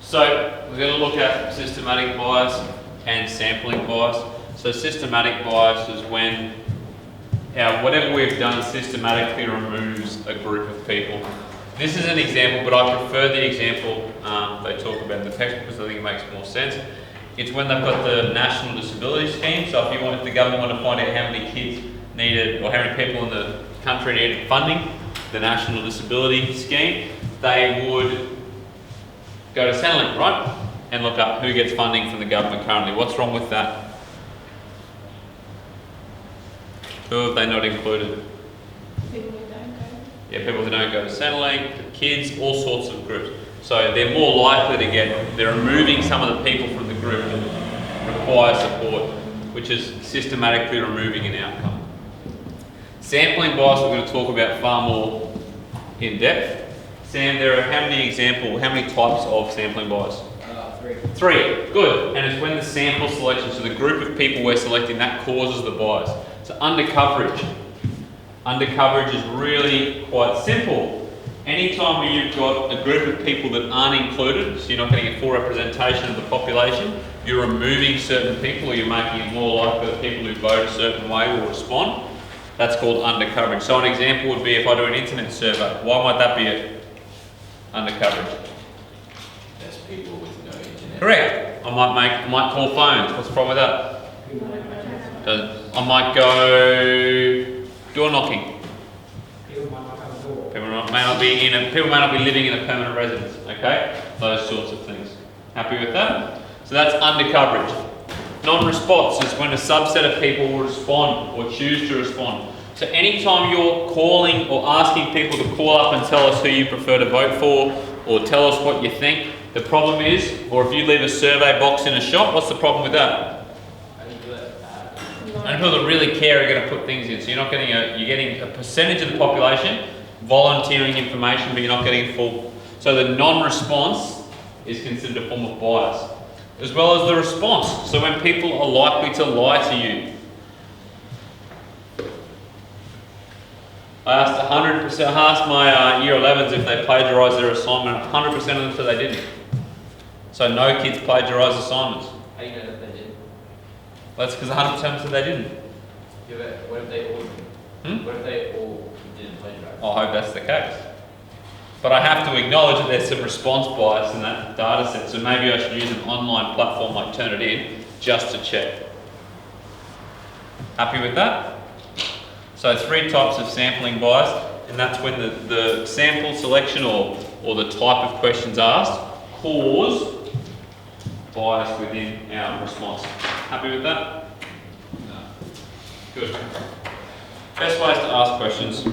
So we're going to look at systematic bias and sampling bias. So systematic bias is when whatever we've done systematically removes a group of people. This is an example, but I prefer the example they talk about in the textbook because I think it makes more sense. It's when they've got the National Disability Scheme. So if the government want to find out how many kids needed, or how many people in the country needed funding, the National Disability Scheme, they would go to Centrelink, right? And look up who gets funding from the government currently. What's wrong with that? Who have they not included? People who don't go. Yeah, people who don't go to Centrelink, kids, all sorts of groups. So they're more likely to they're removing some of the people from the group that require support, which is systematically removing an outcome. Sampling bias we're going to talk about far more in depth. Sam, there are how many types of sampling bias? 3. 3, good. And it's when the sample selection, so the group of people we're selecting, that causes the bias. So undercoverage. Undercoverage is really quite simple. Anytime where you've got a group of people that aren't included, so you're not getting a full representation of the population, you're removing certain people, or you're making it more likely that people who vote a certain way will respond. That's called undercoverage. So an example would be if I do an internet survey. Why might that be it? Undercoverage. That's people with no internet. Correct. I might call phones. What's the problem with that? I might go door knocking. People might not have a door. People may not be living in a permanent residence. Okay, those sorts of things. Happy with that? So that's undercoverage. Non-response is when a subset of people will respond or choose to respond. So anytime you're calling or asking people to call up and tell us who you prefer to vote for, or tell us what you think, the problem is, or if you leave a survey box in a shop, what's the problem with that? And people that really care are going to put things in. So you're getting a percentage of the population volunteering information, but you're not getting full. So the non-response is considered a form of bias, as well as the response. So when people are likely to lie to you. I asked my year 11s if they plagiarised their assignment. 100% of them said they didn't. So no kids plagiarised assignments. How do you know that they did? That's because 100% of them said they didn't. Yeah, but what if they all did? What if they all didn't plagiarise? I hope that's the case. But I have to acknowledge that there's some response bias in that data set, so maybe I should use an online platform like Turnitin just to check. Happy with that? So 3 types of sampling bias, and that's when the sample selection or the type of questions asked cause bias within our response. Happy with that? No. Good. Best ways to ask questions.